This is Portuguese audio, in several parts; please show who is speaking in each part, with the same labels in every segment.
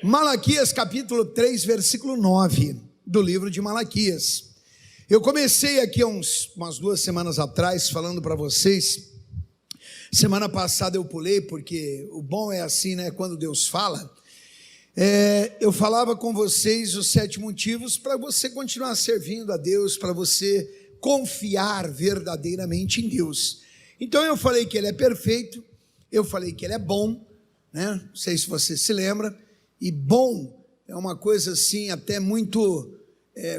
Speaker 1: Malaquias capítulo 3, versículo 9 do livro de Malaquias. Eu comecei aqui umas 2 semanas atrás falando para vocês. Semana passada eu pulei, porque o bom é assim, né? Quando Deus fala, eu falava com vocês os 7 motivos para você continuar servindo a Deus, para você confiar verdadeiramente em Deus. Então eu falei que Ele é perfeito, eu falei que Ele é bom, né? Não sei se você se lembra. E bom é uma coisa assim, até muito,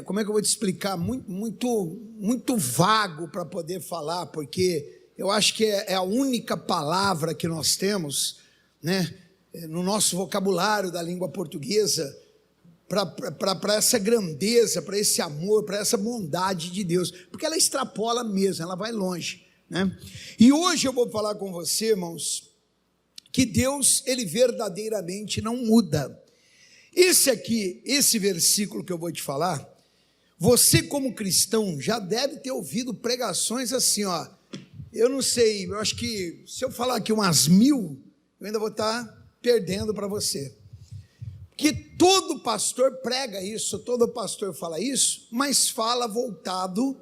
Speaker 1: como é que eu vou te explicar? Muito vago para poder falar, porque eu acho que é a única palavra que nós temos, né, no nosso vocabulário da língua portuguesa, para essa grandeza, para esse amor, para essa bondade de Deus, porque ela extrapola mesmo, ela vai longe, né? E hoje eu vou falar com você, irmãos, que Deus, Ele verdadeiramente não muda. Esse versículo que eu vou te falar, você como cristão já deve ter ouvido pregações assim, ó. Eu não sei, eu acho que se eu falar aqui umas 1000, eu ainda vou estar perdendo para você. Que todo pastor prega isso, todo pastor fala isso, mas fala voltado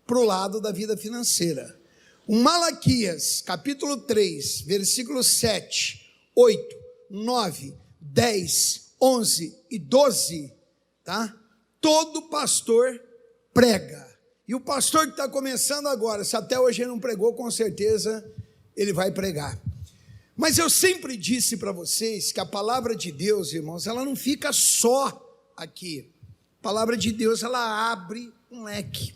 Speaker 1: para o lado da vida financeira. O Malaquias, capítulo 3, versículos 7, 8, 9, 10, 11 e 12, tá? Todo pastor prega. E o pastor que está começando agora, se até hoje ele não pregou, com certeza ele vai pregar. Mas eu sempre disse para vocês que a palavra de Deus, irmãos, ela não fica só aqui. A palavra de Deus, ela abre um leque.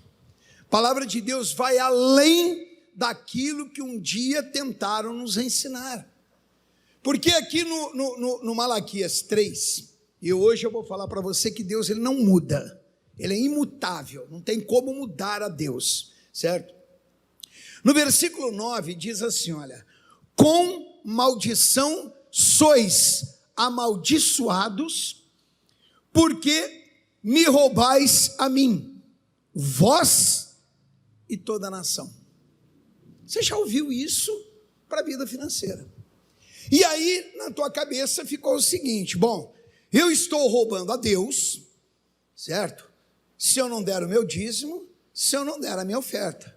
Speaker 1: A palavra de Deus vai além daquilo que um dia tentaram nos ensinar. Porque aqui no Malaquias 3, e hoje eu vou falar para você que Deus, ele não muda, ele é imutável, não tem como mudar a Deus, certo? No versículo 9 diz assim, olha: com maldição sois amaldiçoados, porque me roubais a mim, vós e toda a nação. Você já ouviu isso para a vida financeira? E aí na tua cabeça ficou o seguinte: bom, eu estou roubando a Deus, certo? Se eu não der o meu dízimo, se eu não der a minha oferta.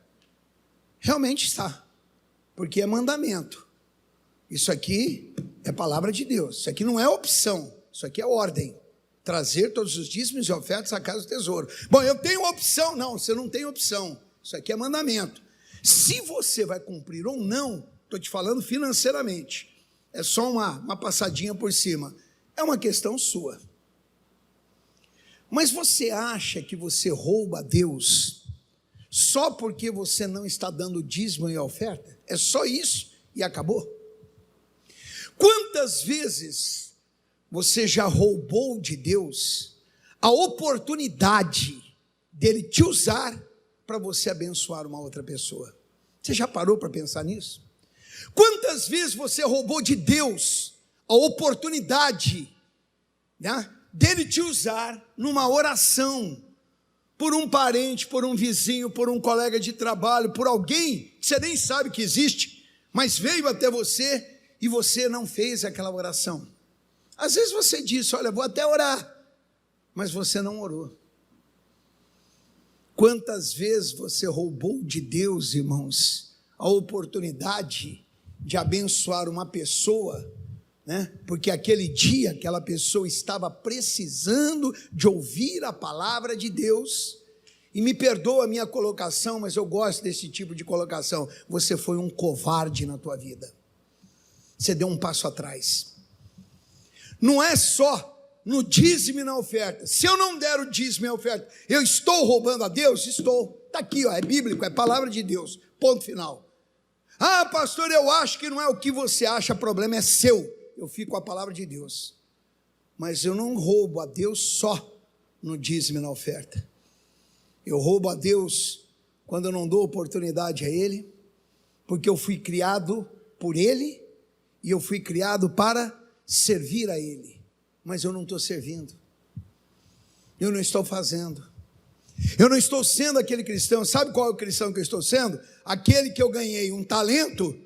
Speaker 1: Realmente está, porque é mandamento. Isso aqui é palavra de Deus, isso aqui não é opção, isso aqui é ordem. Trazer todos os dízimos e ofertas à casa do tesouro. Bom, eu tenho opção. Não, você não tem opção, isso aqui é mandamento. Se você vai cumprir ou não, estou te falando financeiramente, é só uma passadinha por cima, é uma questão sua. Mas você acha que você rouba a Deus só porque você não está dando dízimo e oferta? É só isso e acabou? Quantas vezes você já roubou de Deus a oportunidade dele te usar para você abençoar uma outra pessoa? Você já parou para pensar nisso? Quantas vezes você roubou de Deus a oportunidade, né, dele te usar numa oração, por um parente, por um vizinho, por um colega de trabalho, por alguém que você nem sabe que existe, mas veio até você e você não fez aquela oração? Às vezes você disse: olha, vou até orar, mas você não orou. Quantas vezes você roubou de Deus, irmãos, a oportunidade de abençoar uma pessoa, né? Porque aquele dia aquela pessoa estava precisando de ouvir a palavra de Deus. E me perdoa a minha colocação, mas eu gosto desse tipo de colocação: você foi um covarde na tua vida, você deu um passo atrás. Não é só no dízimo e na oferta. Se eu não der o dízimo e a oferta, eu estou roubando a Deus? Estou. Está aqui, ó, é bíblico, é palavra de Deus, ponto final. Ah, pastor, eu acho que não é o que você acha, o problema é seu. Eu fico com a palavra de Deus, mas eu não roubo a Deus só no dízimo e na oferta. Eu roubo a Deus quando eu não dou oportunidade a Ele, porque eu fui criado por Ele, e eu fui criado para servir a Ele, mas eu não estou servindo, eu não estou fazendo, eu não estou sendo aquele cristão. Sabe qual é o cristão que eu estou sendo? Aquele que eu ganhei um talento,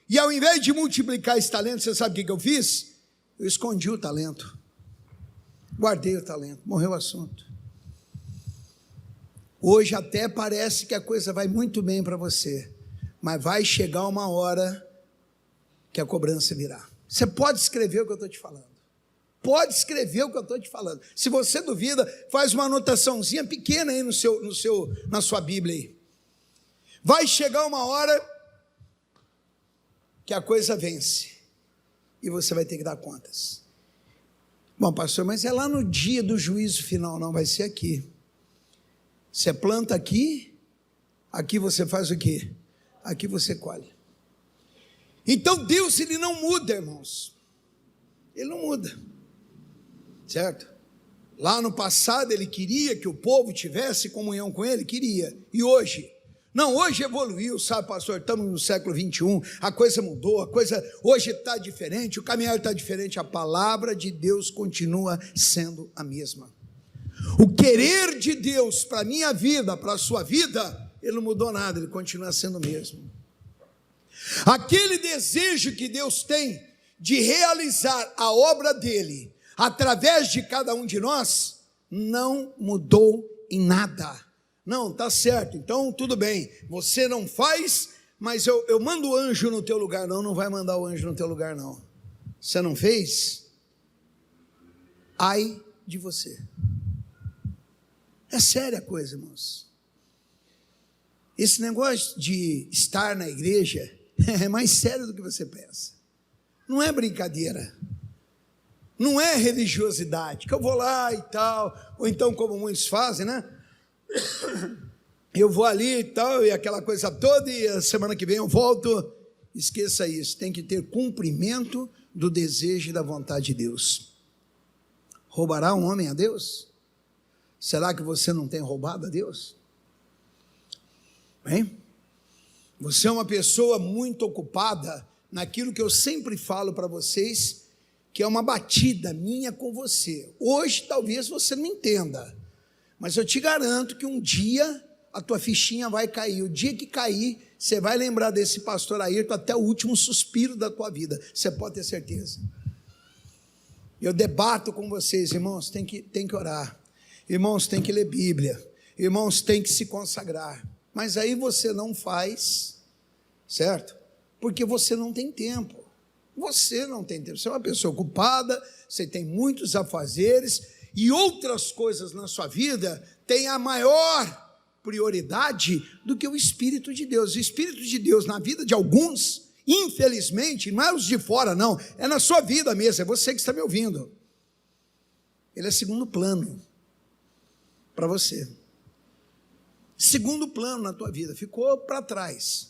Speaker 1: e ao invés de multiplicar esse talento, você sabe o que eu fiz? Eu escondi o talento. Guardei o talento, morreu o assunto. Hoje até parece que a coisa vai muito bem para você, mas vai chegar uma hora que a cobrança virá. Você pode escrever o que eu estou te falando. Pode escrever o que eu estou te falando. Se você duvida, faz uma anotaçãozinha pequena aí na sua Bíblia aí. Vai chegar uma hora que a coisa vence e você vai ter que dar contas. Bom, pastor, mas é lá no dia do juízo final. Não, vai ser aqui. Você planta aqui, aqui você faz o quê? Aqui você colhe. Então Deus, Ele não muda, irmãos. Ele não muda, certo? Lá no passado Ele queria que o povo tivesse comunhão com Ele, queria. E hoje? Não, hoje evoluiu, sabe, pastor? Estamos no século 21, a coisa mudou, a coisa hoje está diferente, o caminhar está diferente, a palavra de Deus continua sendo a mesma. O querer de Deus para a minha vida, para a sua vida, Ele não mudou nada, Ele continua sendo o mesmo. Aquele desejo que Deus tem de realizar a obra dEle, através de cada um de nós, não mudou em nada. Não, está certo, então tudo bem, você não faz, mas eu mando o anjo no teu lugar. Não, não vai mandar o anjo no teu lugar não. Você não fez? Ai de você. É séria a coisa, irmãos. Esse negócio de estar na igreja é mais sério do que você pensa. Não é brincadeira. Não é religiosidade, que eu vou lá e tal, ou então como muitos fazem, né? Eu vou ali e tal, e aquela coisa toda, e a semana que vem eu volto. Esqueça isso, tem que ter cumprimento do desejo e da vontade de Deus. Roubará um homem a Deus? Será que você não tem roubado a Deus? Bem, você é uma pessoa muito ocupada naquilo que eu sempre falo para vocês, que é uma batida minha com você. Hoje talvez você não entenda, mas eu te garanto que um dia a tua fichinha vai cair. O dia que cair, você vai lembrar desse pastor Ayrton até o último suspiro da tua vida, você pode ter certeza. Eu debato com vocês, irmãos, tem que orar, irmãos, tem que ler Bíblia, irmãos, tem que se consagrar, mas aí você não faz, certo? Porque você não tem tempo. Você não tem tempo, você é uma pessoa ocupada, você tem muitos afazeres e outras coisas na sua vida têm a maior prioridade do que o Espírito de Deus. O Espírito de Deus na vida de alguns, infelizmente, não é os de fora não, é na sua vida mesmo, é você que está me ouvindo. Ele é segundo plano para você. Segundo plano na tua vida, ficou para trás.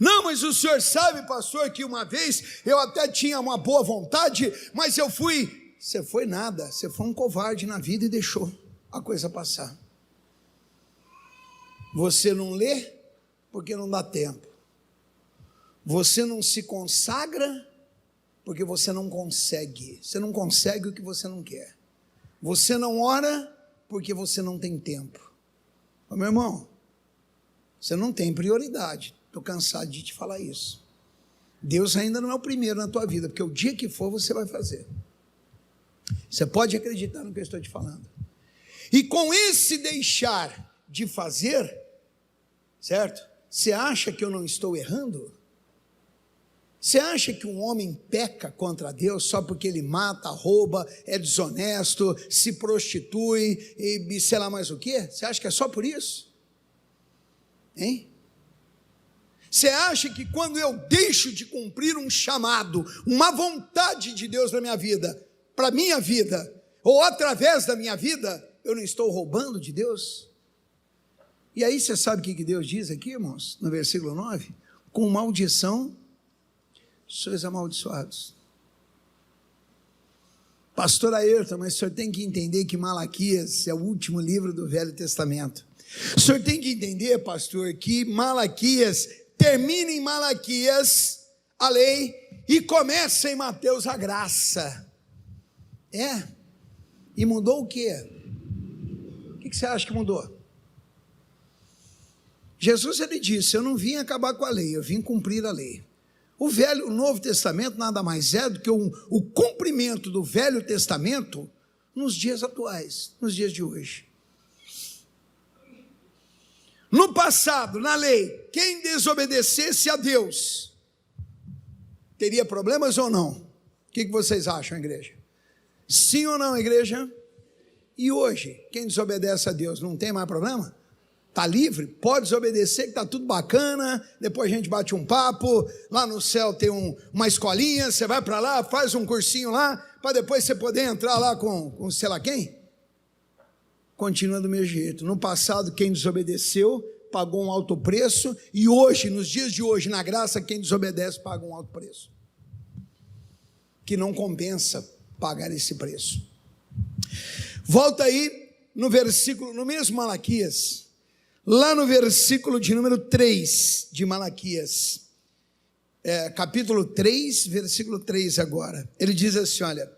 Speaker 1: Não, mas o senhor sabe, pastor, que uma vez eu até tinha uma boa vontade, mas eu fui... Você foi nada, você foi um covarde na vida e deixou a coisa passar. Você não lê porque não dá tempo. Você não se consagra porque você não consegue. Você não consegue o que você não quer. Você não ora porque você não tem tempo. Ô, meu irmão, você não tem prioridade. Estou cansado de te falar isso. Deus ainda não é o primeiro na tua vida, porque o dia que for você vai fazer. Você pode acreditar no que eu estou te falando. E com esse deixar de fazer, certo? Você acha que eu não estou errando? Você acha que um homem peca contra Deus só porque ele mata, rouba, é desonesto, se prostitui e sei lá mais o quê? Você acha que é só por isso? Hein? Você acha que quando eu deixo de cumprir um chamado, uma vontade de Deus na minha vida, para a minha vida, ou através da minha vida, eu não estou roubando de Deus? E aí você sabe o que Deus diz aqui, irmãos, no versículo 9? Com maldição sois amaldiçoados. Pastor Ayrton, mas o senhor tem que entender que Malaquias é o último livro do Velho Testamento. O senhor tem que entender, pastor, que Malaquias termina em Malaquias a lei e começa em Mateus a graça. E mudou o quê? O que você acha que mudou? Jesus, ele disse, eu não vim acabar com a lei, eu vim cumprir a lei. O Novo Testamento nada mais é do que o cumprimento do Velho Testamento nos dias atuais, nos dias de hoje. No passado, na lei, quem desobedecesse a Deus teria problemas ou não? O que vocês acham, igreja? Sim ou não, igreja? E hoje, quem desobedece a Deus não tem mais problema? Está livre? Pode desobedecer, que está tudo bacana, depois a gente bate um papo, lá no céu tem uma escolinha, você vai para lá, faz um cursinho lá, para depois você poder entrar lá com sei lá quem? Continua do mesmo jeito. No passado, quem desobedeceu pagou um alto preço, e hoje, nos dias de hoje, na graça, quem desobedece paga um alto preço, que não compensa pagar esse preço. Volta aí no versículo, no mesmo Malaquias, lá no versículo de número 3 de Malaquias, capítulo 3, versículo 3 agora, ele diz assim, olha: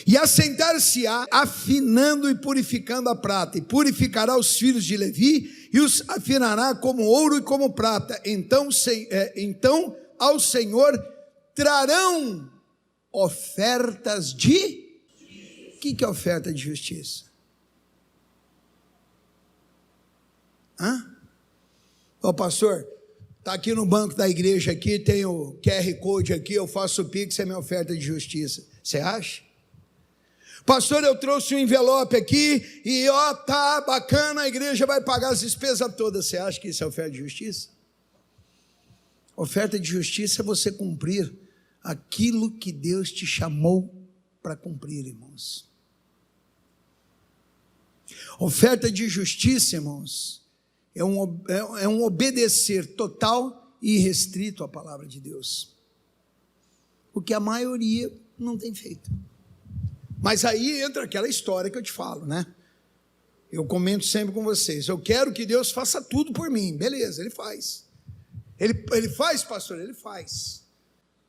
Speaker 1: e assentar-se-á afinando e purificando a prata, e purificará os filhos de Levi, e os afinará como ouro e como prata, então ao Senhor trarão ofertas de... O que é oferta de justiça? Ô pastor, está aqui no banco da igreja, aqui tem o QR Code aqui, eu faço o Pix, é minha oferta de justiça. Você acha? Pastor, eu trouxe um envelope aqui e tá bacana, a igreja vai pagar as despesas todas. Você acha que isso é oferta de justiça? Oferta de justiça é você cumprir aquilo que Deus te chamou para cumprir, irmãos. Oferta de justiça, irmãos, é um obedecer total e irrestrito à palavra de Deus, o que a maioria não tem feito. Mas aí entra aquela história que eu te falo, né? Eu comento sempre com vocês, eu quero que Deus faça tudo por mim. Beleza, Ele faz. Ele faz, pastor? Ele faz,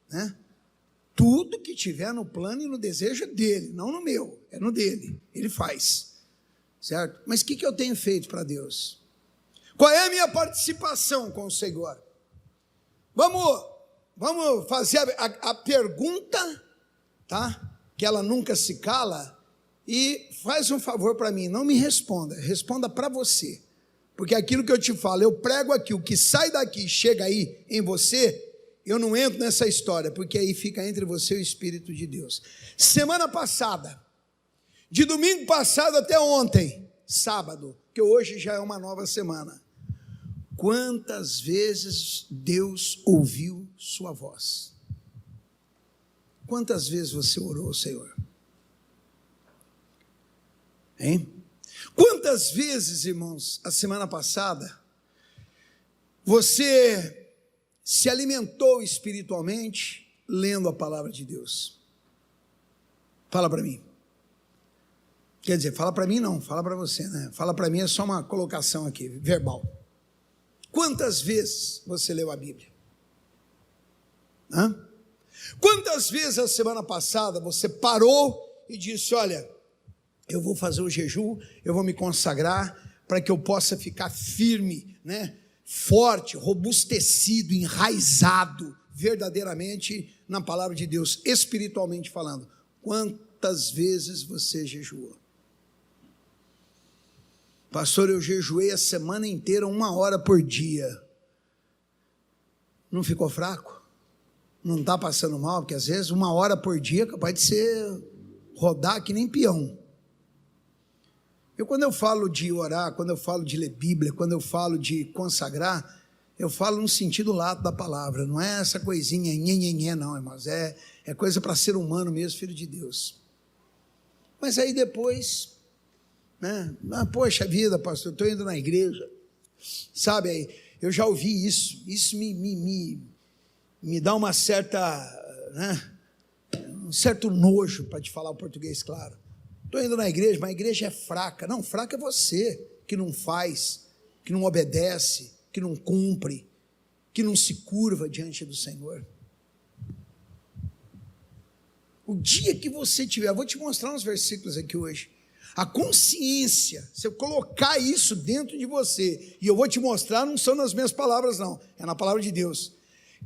Speaker 1: né? Tudo que tiver no plano e no desejo é dele, não no meu, é no dele. Ele faz, certo? Mas o que eu tenho feito para Deus? Qual é a minha participação com o Senhor? Vamos fazer a pergunta, tá? Que ela nunca se cala, e faz um favor para mim, não me responda, responda para você, porque aquilo que eu te falo, eu prego aqui, o que sai daqui, chega aí em você, eu não entro nessa história, porque aí fica entre você e o Espírito de Deus. Semana passada, de domingo passado até ontem, sábado, que hoje já é uma nova semana, quantas vezes Deus ouviu sua voz? Quantas vezes você orou ao Senhor? Hein? Quantas vezes, irmãos, a semana passada, você se alimentou espiritualmente lendo a palavra de Deus? Fala para mim. Quer dizer, fala para mim não, fala para você, né? Fala para mim é só uma colocação aqui, verbal. Quantas vezes você leu a Bíblia? Quantas vezes a semana passada você parou e disse, olha, eu vou fazer o jejum, eu vou me consagrar para que eu possa ficar firme, né? Forte, robustecido, enraizado verdadeiramente na palavra de Deus, espiritualmente falando. Quantas vezes você jejuou? Pastor, eu jejuei a semana inteira, 1 hora por dia. Não ficou fraco? Não está passando mal? Porque às vezes 1 hora por dia é capaz de ser rodar que nem peão. Quando eu falo de orar, quando eu falo de ler Bíblia, quando eu falo de consagrar, eu falo no sentido lato da palavra, não é essa coisinha nhenhenhé não, irmãos, é coisa para ser humano mesmo, filho de Deus. Mas aí depois, né, poxa vida, pastor, eu estou indo na igreja, sabe, aí, eu já ouvi isso me dá uma certa, né, um certo nojo, para te falar o português claro. Estou indo na igreja, mas a igreja é fraca. Não, fraca é você, que não faz, que não obedece, que não cumpre, que não se curva diante do Senhor. O dia que você tiver, vou te mostrar uns versículos aqui hoje, a consciência, se eu colocar isso dentro de você, e eu vou te mostrar, não são nas minhas palavras não, é na palavra de Deus,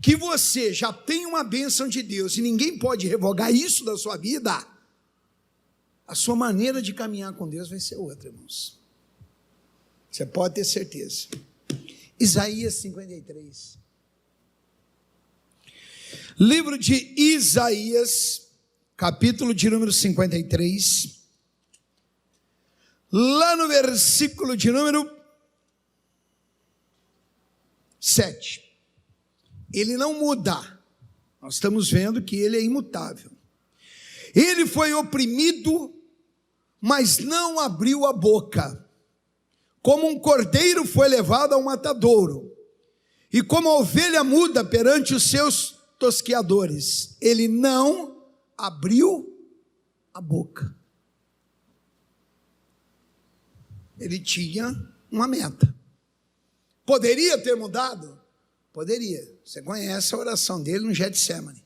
Speaker 1: que você já tem uma bênção de Deus, e ninguém pode revogar isso da sua vida, a sua maneira de caminhar com Deus vai ser outra, irmãos. Você pode ter certeza. Isaías 53. Livro de Isaías, capítulo de número 53. Lá no versículo de número 7. Ele não muda. Nós estamos vendo que ele é imutável. Ele foi oprimido, mas não abriu a boca. Como um cordeiro foi levado ao matadouro, e como a ovelha muda perante os seus tosqueadores, ele não abriu a boca. Ele tinha uma meta. Poderia ter mudado? Poderia. Você conhece a oração dele no Getsemane.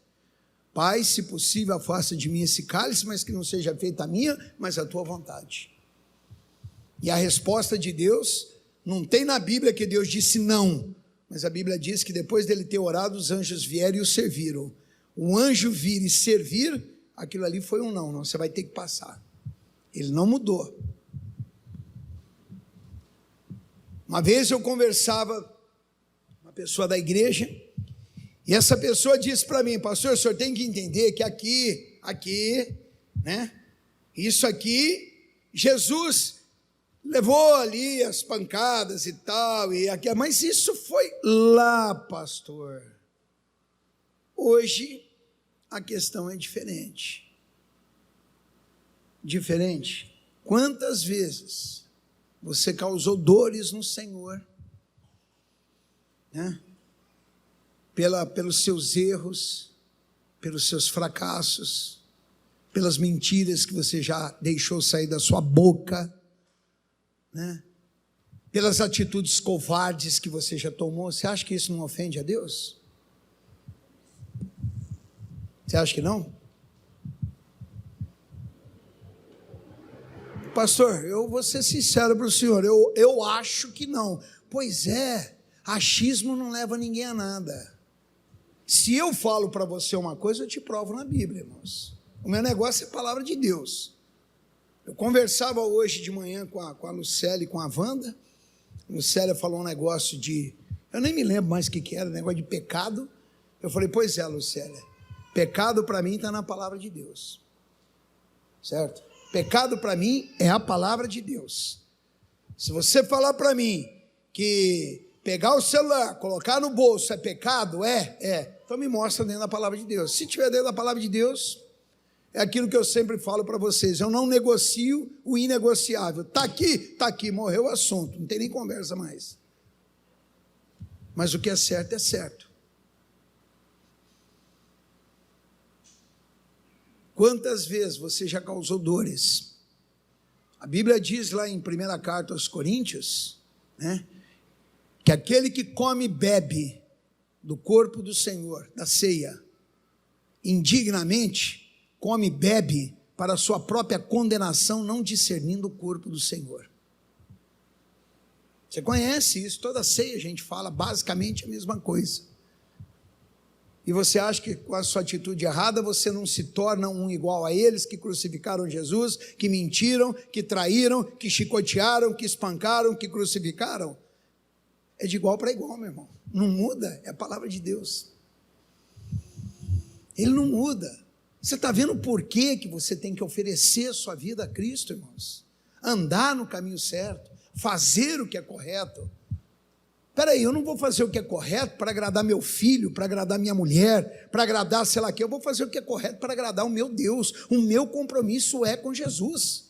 Speaker 1: Pai, se possível, afasta de mim esse cálice, mas que não seja feita a minha, mas a tua vontade. E a resposta de Deus, não tem na Bíblia que Deus disse não, mas a Bíblia diz que depois dele ter orado, os anjos vieram e o serviram. O anjo vir e servir, aquilo ali foi um não, você vai ter que passar. Ele não mudou. Uma vez eu conversava com uma pessoa da igreja, e essa pessoa disse para mim: pastor, o senhor tem que entender que aqui, né? Isso aqui, Jesus levou ali as pancadas e tal, mas isso foi lá, pastor. Hoje a questão é diferente. Diferente. Quantas vezes você causou dores no Senhor, né? Pelos seus erros, pelos seus fracassos, pelas mentiras que você já deixou sair da sua boca, né? Pelas atitudes covardes que você já tomou. Você acha que isso não ofende a Deus? Você acha que não? Pastor, eu vou ser sincero para o senhor, eu acho que não. Pois é, achismo não leva ninguém a nada. Se eu falo para você uma coisa, eu te provo na Bíblia, irmãos. O meu negócio é a palavra de Deus. Eu conversava hoje de manhã com a Lucélia e com a Wanda. A Lucélia falou um negócio eu nem me lembro mais o que era, negócio de pecado. Eu falei: pois é, Lucélia, pecado para mim está na palavra de Deus, certo? Pecado para mim é a palavra de Deus. Se você falar para mim que pegar o celular, colocar no bolso é pecado, então me mostra dentro da palavra de Deus. Se tiver dentro da palavra de Deus, é aquilo que eu sempre falo para vocês: eu não negocio o inegociável. Está aqui, morreu o assunto, não tem nem conversa mais. Mas o que é certo. Quantas vezes você já causou dores? A Bíblia diz lá em 1ª carta aos Coríntios, né, que aquele que come e bebe do corpo do Senhor, da ceia, indignamente, come e bebe para a sua própria condenação, não discernindo o corpo do Senhor. Você conhece isso, toda ceia a gente fala basicamente a mesma coisa. E você acha que com a sua atitude errada você não se torna um igual a eles que crucificaram Jesus, que mentiram, que traíram, que chicotearam, que espancaram, que crucificaram? É de igual para igual, meu irmão. Não muda, é a palavra de Deus. Ele não muda. Você está vendo por que você tem que oferecer sua vida a Cristo, irmãos? Andar no caminho certo, fazer o que é correto. Espera aí, eu não vou fazer o que é correto para agradar meu filho, para agradar minha mulher, para agradar sei lá quem. Eu vou fazer o que é correto para agradar o meu Deus. O meu compromisso é com Jesus.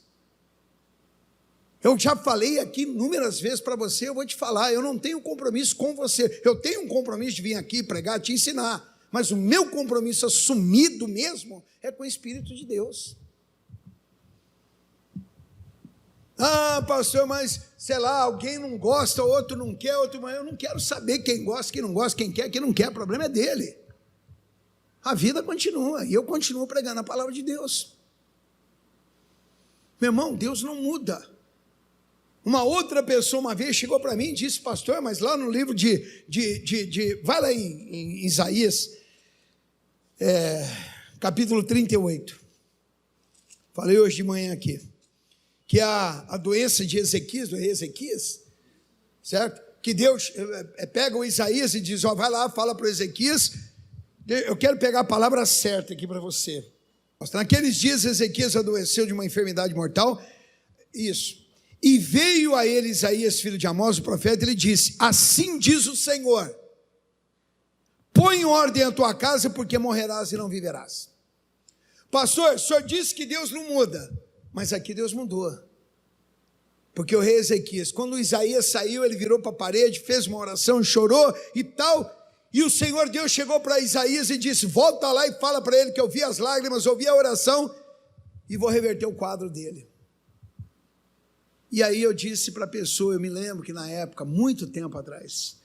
Speaker 1: Eu já falei aqui inúmeras vezes para você, eu vou te falar, eu não tenho compromisso com você. Eu tenho um compromisso de vir aqui pregar, te ensinar. Mas o meu compromisso assumido mesmo é com o Espírito de Deus. Ah, pastor, mas sei lá, alguém não gosta, outro não quer, mas eu não quero saber quem gosta, quem não gosta, quem quer, quem não quer, o problema é dele. A vida continua e eu continuo pregando a palavra de Deus. Meu irmão, Deus não muda. Uma outra pessoa uma vez chegou para mim e disse: pastor, mas lá no livro vai lá em Isaías, capítulo 38, falei hoje de manhã aqui, que a doença de Ezequias, do rei Ezequias, certo? Que Deus pega o Isaías e diz, vai lá, fala para o Ezequias, eu quero pegar a palavra certa aqui para você. Naqueles dias Ezequias adoeceu de uma enfermidade mortal, isso, e veio a ele Isaías, filho de Amós, o profeta, e ele disse, assim diz o Senhor, põe em ordem a tua casa, porque morrerás e não viverás. Pastor, o senhor disse que Deus não muda, mas aqui Deus mudou, porque o rei Ezequias, quando Isaías saiu, ele virou para a parede, fez uma oração, chorou e tal, e o Senhor Deus chegou para Isaías e disse, volta lá e fala para ele que eu vi as lágrimas, ouvi a oração, e vou reverter o quadro dele. E aí eu disse para a pessoa, eu me lembro que na época, muito tempo atrás,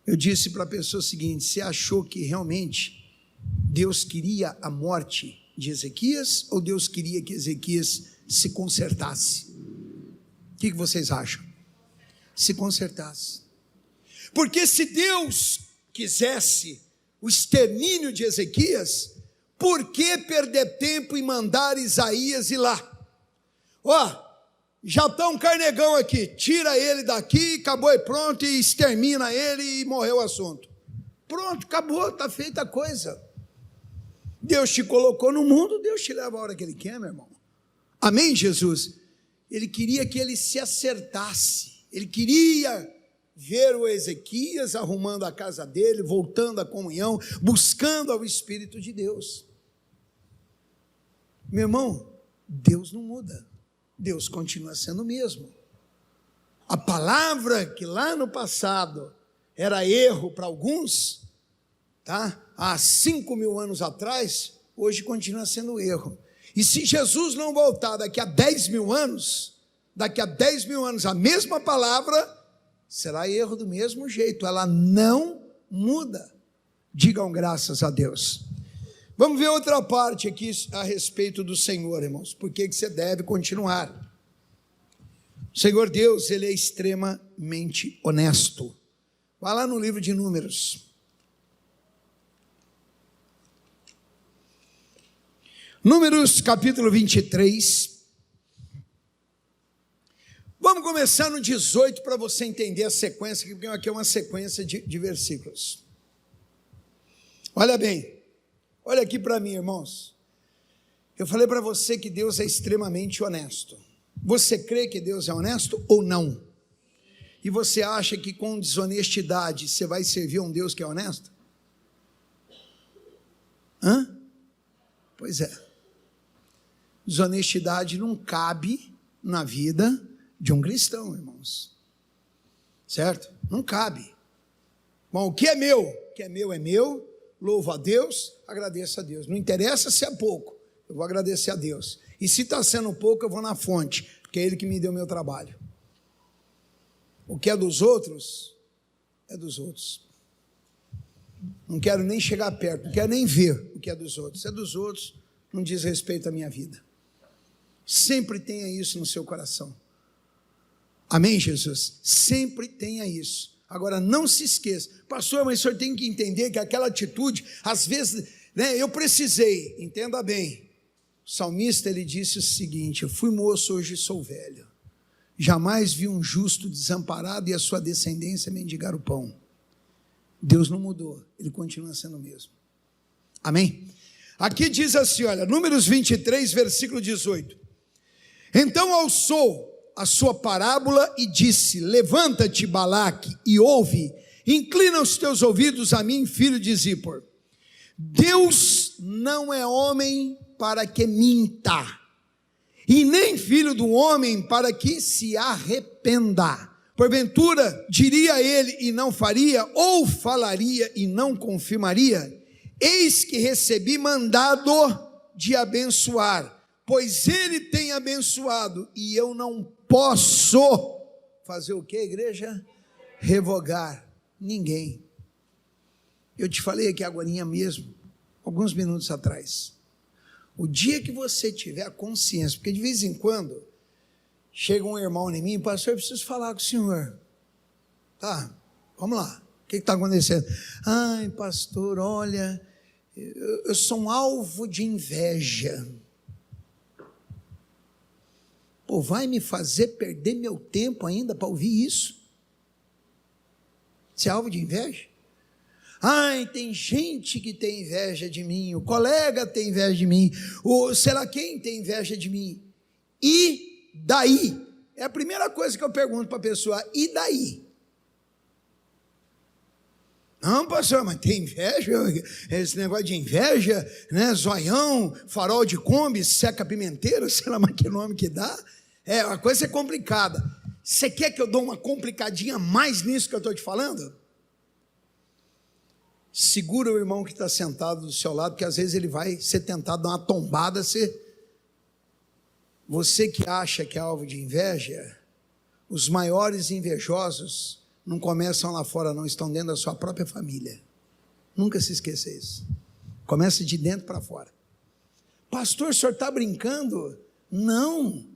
Speaker 1: eu disse para a pessoa o seguinte, você achou que realmente Deus queria a morte de Ezequias, ou Deus queria que Ezequias se consertasse? O que vocês acham? Se consertasse. Porque se Deus quisesse o extermínio de Ezequias, por que perder tempo em mandar Isaías ir lá? Já está um carnegão aqui, tira ele daqui, acabou e pronto, e extermina ele e morreu o assunto. Pronto, acabou, está feita a coisa. Deus te colocou no mundo, Deus te leva a hora que Ele quer, meu irmão. Amém, Jesus? Ele queria que ele se acertasse, ele queria ver o Ezequias arrumando a casa dele, voltando à comunhão, buscando ao Espírito de Deus. Meu irmão, Deus não muda, Deus continua sendo o mesmo. A palavra que lá no passado era erro para alguns, tá? Há 5.000 anos atrás, hoje continua sendo erro. E se Jesus não voltar daqui a 10.000 anos, a mesma palavra será erro do mesmo jeito, ela não muda. Digam graças a Deus. Vamos ver outra parte aqui a respeito do Senhor, irmãos. Por que você deve continuar? O Senhor Deus, Ele é extremamente honesto. Vai lá no livro de Números. Números capítulo 23. Vamos começar no 18 para você entender a sequência, porque aqui é uma sequência de versículos. Olha bem, olha aqui para mim, irmãos. Eu falei para você que Deus é extremamente honesto. Você crê que Deus é honesto ou não? E você acha que com desonestidade você vai servir a um Deus que é honesto? Pois é. Desonestidade não cabe na vida de um cristão, irmãos. Certo? Não cabe. Bom, o que é meu? O que é meu é meu. Louvo a Deus, agradeço a Deus. Não interessa se é pouco, eu vou agradecer a Deus. E se está sendo pouco, eu vou na fonte, porque é Ele que me deu o meu trabalho. O que é dos outros, é dos outros. Não quero nem chegar perto, não quero nem ver o que é dos outros. É dos outros, não diz respeito à minha vida. Sempre tenha isso no seu coração. Amém, Jesus? Sempre tenha isso. Agora, não se esqueça. Pastor, mas o senhor tem que entender que aquela atitude, às vezes, eu precisei, entenda bem. O salmista, ele disse o seguinte: eu fui moço, hoje sou velho. Jamais vi um justo desamparado e a sua descendência mendigar o pão. Deus não mudou, Ele continua sendo o mesmo. Amém? Aqui diz assim, olha, Números 23, versículo 18. Então alçou a sua parábola e disse: levanta-te, Balaque, e ouve, inclina os teus ouvidos a mim, filho de Zippor. Deus não é homem para que minta, e nem filho do homem para que se arrependa. Porventura diria ele e não faria, ou falaria e não confirmaria? Eis que recebi mandado de abençoar, pois ele tem abençoado, e eu não posso fazer o que, igreja? Revogar ninguém. Eu te falei aqui agorinha mesmo, alguns minutos atrás. O dia que você tiver consciência, porque de vez em quando chega um irmão em mim: pastor, eu preciso falar com o senhor. Tá, vamos lá, o que está acontecendo? Ai, pastor, olha, eu sou um alvo de inveja. Pô, vai me fazer perder meu tempo ainda para ouvir isso? Você é alvo de inveja? Ai, tem gente que tem inveja de mim, o colega tem inveja de mim, o sei lá quem tem inveja de mim. E daí? É a primeira coisa que eu pergunto para a pessoa, e daí? Não, pastor, mas tem inveja? Esse negócio de inveja, né? Zoião, farol de Kombi, seca pimenteiro, sei lá mais que nome que dá. É, a coisa é complicada. Você quer que eu dou uma complicadinha mais nisso que eu estou te falando? Segura o irmão que está sentado do seu lado, porque às vezes ele vai ser tentado dar uma tombada. Você que acha que é alvo de inveja, os maiores invejosos não começam lá fora, não, estão dentro da sua própria família. Nunca se esqueça isso. Começa de dentro para fora. Pastor, o senhor está brincando? Não.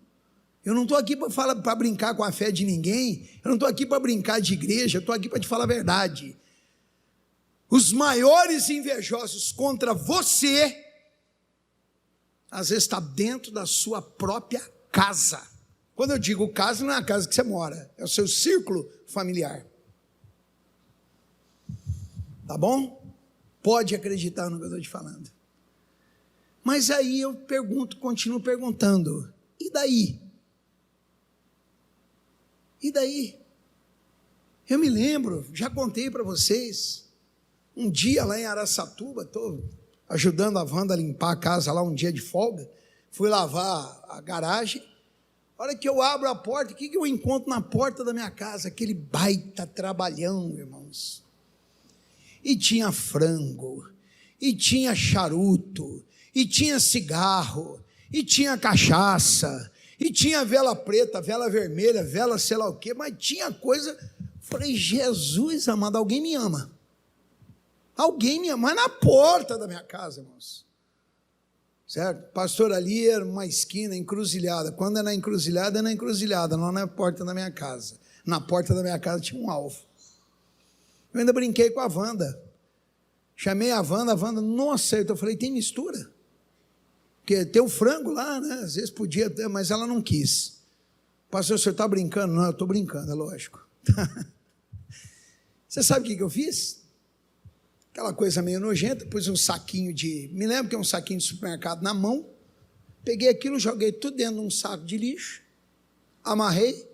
Speaker 1: Eu não estou aqui para brincar com a fé de ninguém. Eu não estou aqui para brincar de igreja. Eu estou aqui para te falar a verdade. Os maiores invejosos contra você, às vezes está dentro da sua própria casa. Quando eu digo casa, não é a casa que você mora, é o seu círculo familiar. Tá bom? Pode acreditar no que eu estou te falando. Mas aí eu pergunto, continuo perguntando, e daí? E daí? Eu me lembro, já contei para vocês, um dia lá em Araçatuba, estou ajudando a Wanda a limpar a casa lá um dia de folga, fui lavar a garagem, a hora que eu abro a porta, o que eu encontro na porta da minha casa? Aquele baita trabalhão, irmãos. E tinha frango, e tinha charuto, e tinha cigarro, e tinha cachaça, e tinha vela preta, vela vermelha, vela sei lá o quê, mas tinha coisa. Falei, Jesus amado, alguém me ama. Alguém me ama, mas na porta da minha casa, irmãos. Certo? Pastor, ali era uma esquina, encruzilhada. Quando é na encruzilhada, não na porta da minha casa. Na porta da minha casa tinha um alvo. Eu ainda brinquei com a Wanda. Chamei a Wanda, nossa, eu falei, tem mistura? Porque tem o frango lá, né? Às vezes podia ter, mas ela não quis. Pastor, o senhor está brincando? Não, eu estou brincando, é lógico. Você sabe o que eu fiz? Aquela coisa meio nojenta, pus um saquinho me lembro que é um saquinho de supermercado na mão, peguei aquilo, joguei tudo dentro de um saco de lixo, amarrei,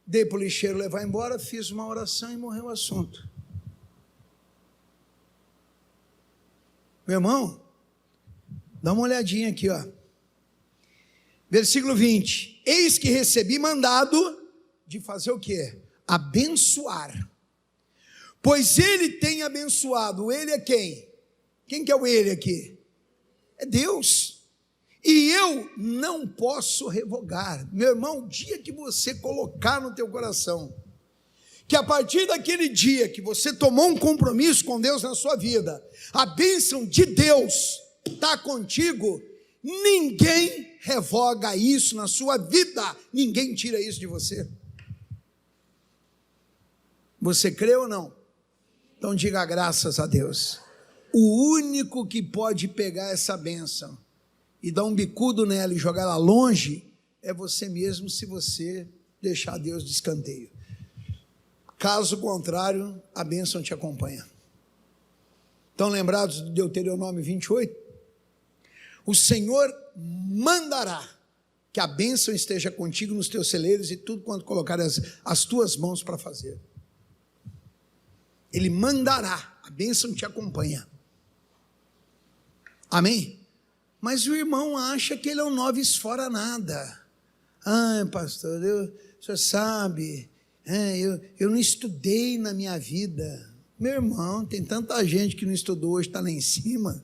Speaker 1: dei para o lixeiro levar embora, fiz uma oração e morreu o assunto. Meu irmão, dá uma olhadinha aqui, ó. Versículo 20, eis que recebi mandado de fazer o quê? Abençoar. Pois ele tem abençoado. Ele é quem? Quem que é o ele aqui? É Deus. E eu não posso revogar. Meu irmão, o dia que você colocar no teu coração, que a partir daquele dia que você tomou um compromisso com Deus na sua vida, a bênção de Deus está contigo, ninguém revoga isso na sua vida. Ninguém tira isso de você. Você crê ou não? Então diga graças a Deus. O único que pode pegar essa bênção e dar um bicudo nela e jogar ela longe é você mesmo, se você deixar Deus de escanteio. Caso contrário, a bênção te acompanha. Estão lembrados do Deuteronômio 28? O Senhor mandará que a bênção esteja contigo nos teus celeiros e tudo quanto colocar as tuas mãos para fazer. Ele mandará, a bênção te acompanha. Amém? Mas o irmão acha que ele é um novice fora nada. Ah, pastor, o senhor sabe, eu não estudei na minha vida. Meu irmão, tem tanta gente que não estudou hoje, está lá em cima.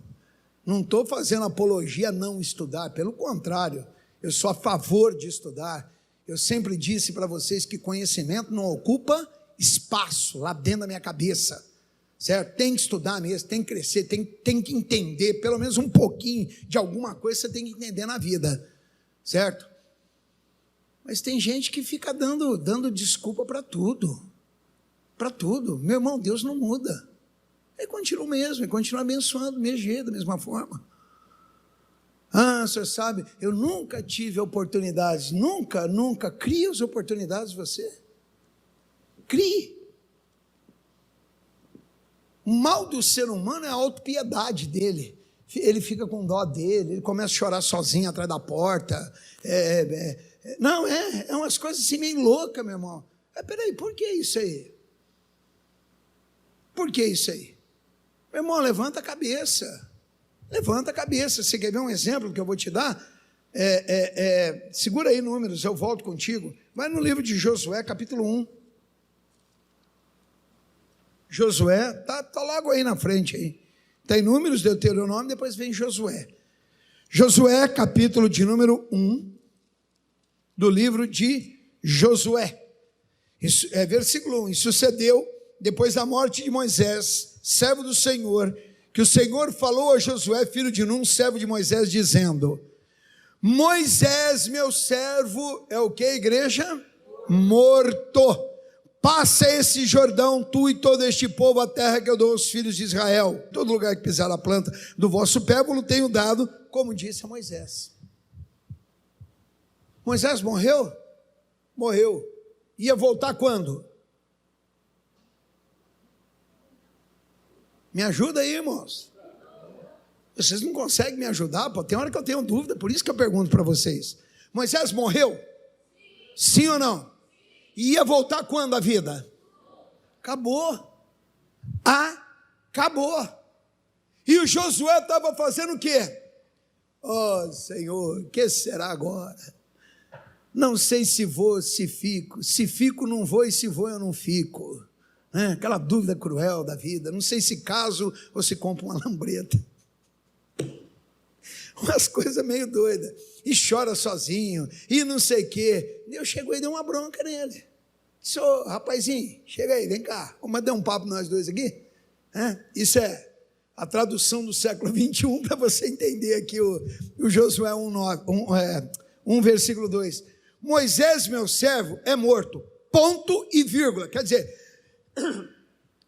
Speaker 1: Não estou fazendo apologia a não estudar, pelo contrário, eu sou a favor de estudar. Eu sempre disse para vocês que conhecimento não ocupa espaço lá dentro da minha cabeça, certo? Tem que estudar mesmo, tem que crescer, tem que entender, pelo menos um pouquinho de alguma coisa você tem que entender na vida, certo? Mas tem gente que fica dando desculpa para tudo, meu irmão, Deus não muda, ele continua o mesmo, ele continua abençoando do mesmo jeito, da mesma forma. Ah, o senhor sabe, eu nunca tive oportunidades. Nunca. Crie as oportunidades você. Crie. O mal do ser humano é a autopiedade dele. Ele fica com dó dele, ele começa a chorar sozinho atrás da porta. Não, é umas coisas assim meio loucas, meu irmão. Peraí, por que isso aí? Por que isso aí? Meu irmão, levanta a cabeça. Levanta a cabeça. Você quer ver um exemplo que eu vou te dar? Segura aí números, eu volto contigo. Vai no livro de Josué, capítulo 1. Josué, tá logo aí na frente aí. Tem Números, Deuteronômio, depois vem Josué. Josué, capítulo de número 1, do livro de Josué. Isso, versículo 1. E sucedeu, depois da morte de Moisés, servo do Senhor, que o Senhor falou a Josué, filho de Num, servo de Moisés, dizendo: Moisés, meu servo, é o que, igreja? Morto. Passa esse Jordão, tu e todo este povo, a terra que eu dou aos filhos de Israel. Todo lugar que pisar a planta do vosso pé, vos tenho dado, como disse a Moisés. Moisés morreu? Morreu. Ia voltar quando? Me ajuda aí, irmãos. Vocês não conseguem me ajudar? Pô, tem hora que eu tenho dúvida, por isso que eu pergunto para vocês. Moisés morreu? Sim ou não? E ia voltar quando a vida? Acabou. Acabou. E o Josué estava fazendo o quê? Oh, Senhor, que será agora? Não sei se vou, se fico. Se fico, não vou, e se vou, eu não fico. Aquela dúvida cruel da vida. Não sei se caso ou se compro uma lambreta. Umas coisas meio doidas. E chora sozinho, e não sei o quê. Eu chego e dei uma bronca nele. Disse: ô, rapazinho, chega aí, vem cá. Vamos dar um papo nós dois aqui? Isso é a tradução do século 21, para você entender aqui o Josué 1, versículo 2. Moisés, meu servo, é morto. Ponto e vírgula. Quer dizer,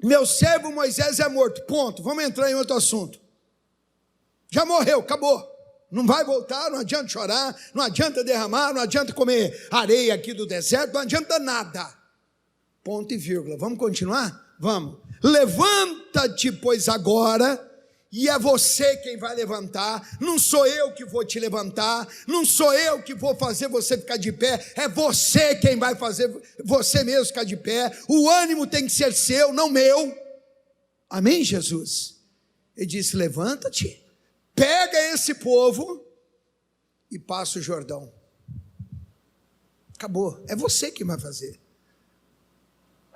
Speaker 1: meu servo Moisés é morto. Ponto. Vamos entrar em outro assunto. Já morreu, acabou. Não vai voltar, não adianta chorar, não adianta derramar, não adianta comer areia aqui do deserto, não adianta nada. Ponto e vírgula. Vamos continuar? Vamos. Levanta-te, pois, agora, e é você quem vai levantar, não sou eu que vou te levantar, não sou eu que vou fazer você ficar de pé, é você quem vai fazer você mesmo ficar de pé. O ânimo tem que ser seu, não meu. Amém, Jesus? Ele disse: levanta-te. Pega esse povo e passa o Jordão. Acabou. É você que vai fazer.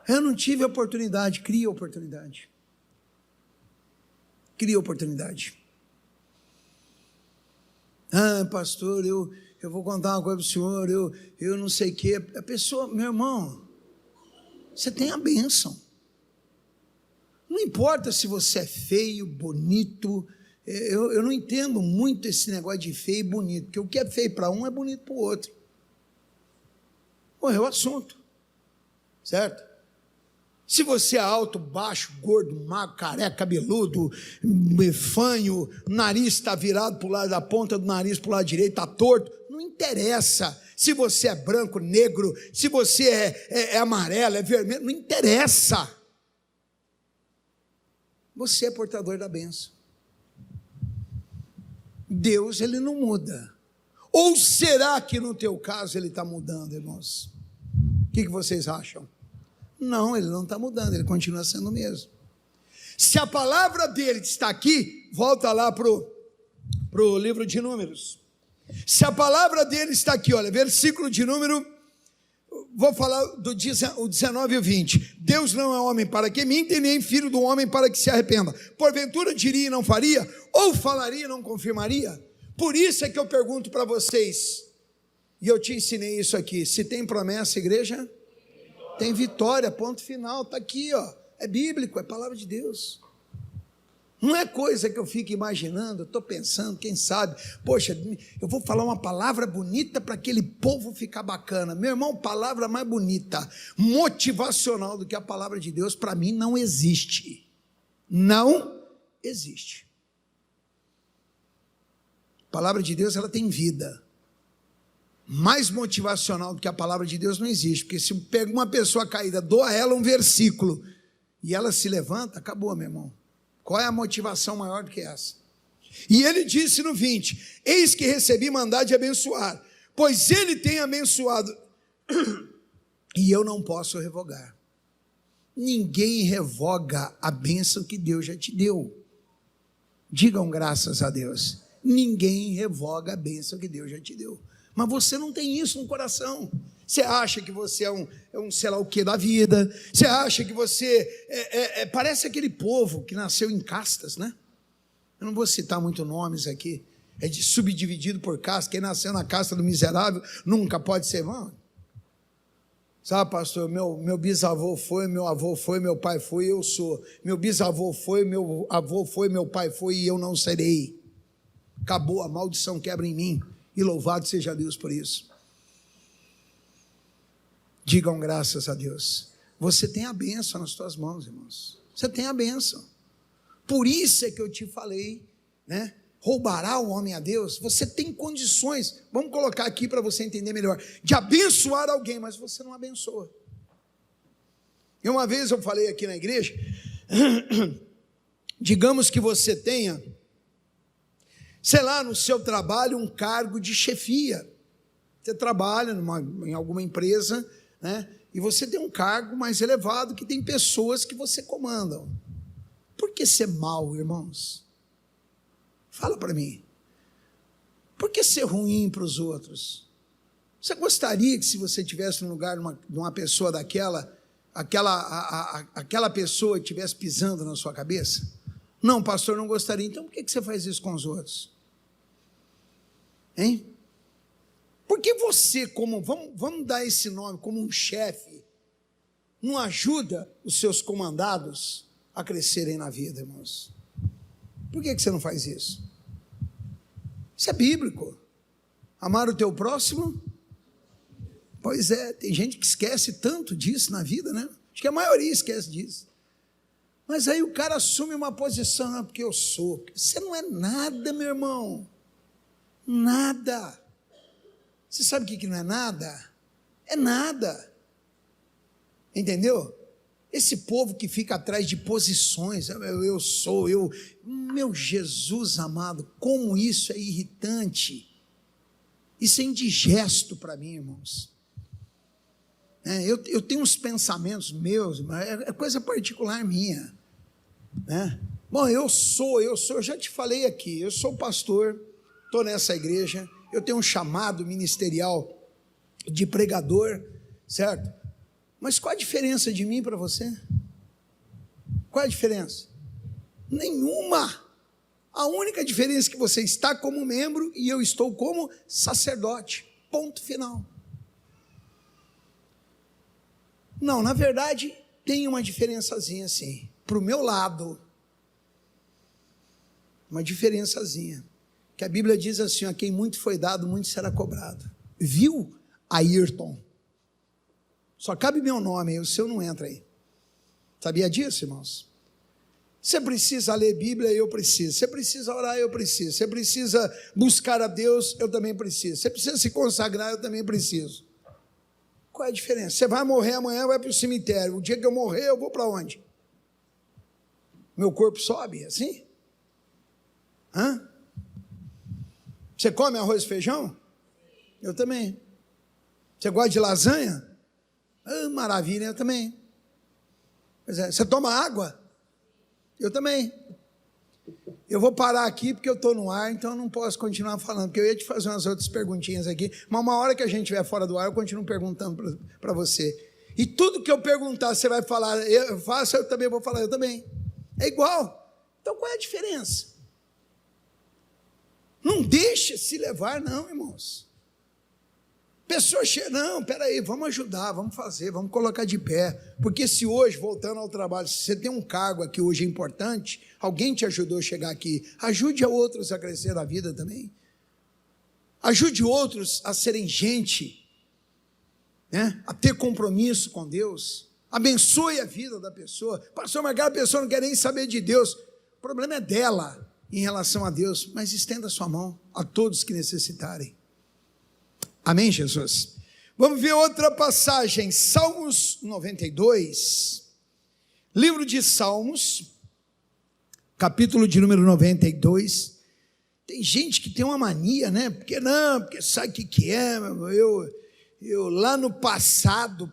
Speaker 1: Eu não tive oportunidade. Cria oportunidade. Cria oportunidade. Ah, pastor, eu vou contar uma coisa para o senhor. Eu não sei o quê. A pessoa, meu irmão, você tem a bênção. Não importa se você é feio, bonito. Eu não entendo muito esse negócio de feio e bonito, porque o que é feio para um é bonito para o outro. Morreu o assunto, certo? Se você é alto, baixo, gordo, magro, careca, cabeludo, fanho, nariz está virado para o lado da ponta do nariz para o lado direito, está torto, não interessa. Se você é branco, negro, se você é amarelo, é vermelho, não interessa. Você é portador da bênção. Deus, ele não muda. Ou será que no teu caso ele está mudando, irmãos? O que vocês acham? Não, ele não está mudando, ele continua sendo o mesmo. Se a palavra dele está aqui, volta lá para o livro de Números. Se a palavra dele está aqui, olha, versículo de número, vou falar do 19 e o 20. Deus não é homem para que minta, nem filho do homem para que se arrependa. Porventura diria e não faria, ou falaria e não confirmaria? Por isso é que eu pergunto para vocês, e eu te ensinei isso aqui: se tem promessa, igreja, tem vitória, ponto final, está aqui, ó. É bíblico, é palavra de Deus. Não é coisa que eu fico imaginando, eu estou pensando, quem sabe, poxa, eu vou falar uma palavra bonita para aquele povo ficar bacana. Meu irmão, palavra mais bonita, motivacional do que a palavra de Deus, para mim não existe. Não existe. A palavra de Deus, ela tem vida. Mais motivacional do que a palavra de Deus não existe, porque se pega uma pessoa caída, dou a ela um versículo, e ela se levanta, acabou, meu irmão. Qual é a motivação maior do que essa? E ele disse no 20, eis que recebi mandado de abençoar, pois ele tem abençoado, e eu não posso revogar. Ninguém revoga a bênção que Deus já te deu. Digam graças a Deus. Ninguém revoga a bênção que Deus já te deu. Mas você não tem isso no coração. Você acha que você é um sei lá o que da vida. Você acha que você parece aquele povo que nasceu em castas, né? Eu não vou citar muito nomes aqui. É subdividido por castas. Quem nasceu na casta do miserável nunca pode ser irmão. Sabe, pastor, meu bisavô foi, meu avô foi, meu pai foi, eu sou. Meu bisavô foi, meu avô foi, meu pai foi e eu não serei. Acabou, a maldição quebra em mim. E louvado seja Deus por isso. Digam graças a Deus. Você tem a bênção nas tuas mãos, irmãos. Você tem a bênção. Por isso é que eu te falei, né? Roubará o homem a Deus? Você tem condições, vamos colocar aqui para você entender melhor, de abençoar alguém, mas você não abençoa. E uma vez eu falei aqui na igreja, digamos que você tenha, sei lá, no seu trabalho um cargo de chefia. Você trabalha em alguma empresa, né? E você tem um cargo mais elevado que tem pessoas que você comanda. Por que ser mal, irmãos? Fala para mim. Por que ser ruim para os outros? Você gostaria que se você estivesse no lugar de uma pessoa daquela, aquela pessoa estivesse pisando na sua cabeça? Não, pastor, não gostaria. Então por que você faz isso com os outros? Hein? Por que você, vamos dar esse nome, como um chefe, não ajuda os seus comandados a crescerem na vida, irmãos? Por que você não faz isso? Isso é bíblico. Amar o teu próximo? Pois é, tem gente que esquece tanto disso na vida, né? Acho que a maioria esquece disso. Mas aí o cara assume uma posição, porque eu sou. Você não é nada, meu irmão. Nada. Você sabe o que não é nada? É nada. Entendeu? Esse povo que fica atrás de posições, eu sou, meu Jesus amado, como isso é irritante, isso é indigesto para mim, irmãos. Eu tenho uns pensamentos meus, é coisa particular minha, né? Bom, eu já te falei aqui, eu sou pastor, estou nessa igreja, eu tenho um chamado ministerial de pregador, certo? Mas qual a diferença de mim para você? Qual a diferença? Nenhuma. A única diferença é que você está como membro e eu estou como sacerdote. Ponto final. Não, na verdade, tem uma diferençazinha sim. Para o meu lado, uma diferençazinha. Que a Bíblia diz assim, a quem muito foi dado, muito será cobrado. Viu, Ayrton? Só cabe meu nome, o seu não entra aí. Sabia disso, irmãos? Você precisa ler Bíblia, eu preciso. Você precisa orar, eu preciso. Você precisa buscar a Deus, eu também preciso. Você precisa se consagrar, eu também preciso. Qual é a diferença? Você vai morrer amanhã, vai para o cemitério. O dia que eu morrer, eu vou para onde? Meu corpo sobe, assim? Hã? Você come arroz e feijão? Eu também. Você gosta de lasanha? Ah, maravilha, eu também. Pois é, você toma água? Eu também. Eu vou parar aqui porque eu estou no ar, então eu não posso continuar falando, porque eu ia te fazer umas outras perguntinhas aqui, mas uma hora que a gente estiver fora do ar, eu continuo perguntando para você. E tudo que eu perguntar, você vai falar, eu faço, eu também vou falar, eu também. É igual. Então qual é a diferença? Não deixa se levar, não, irmãos. Pessoas chegam, não, peraí, vamos ajudar, vamos fazer, vamos colocar de pé, porque se hoje, voltando ao trabalho, se você tem um cargo aqui hoje importante, alguém te ajudou a chegar aqui, ajude a outros a crescer na vida também, ajude outros a serem gente, né? A ter compromisso com Deus, abençoe a vida da pessoa. Pastor, mas aquela pessoa não quer nem saber de Deus, o problema é dela, em relação a Deus, mas estenda sua mão a todos que necessitarem. Amém, Jesus? Vamos ver outra passagem, Salmos 92, livro de Salmos, capítulo de número 92. Tem gente que tem uma mania, né? Porque sabe o que é? Eu lá no passado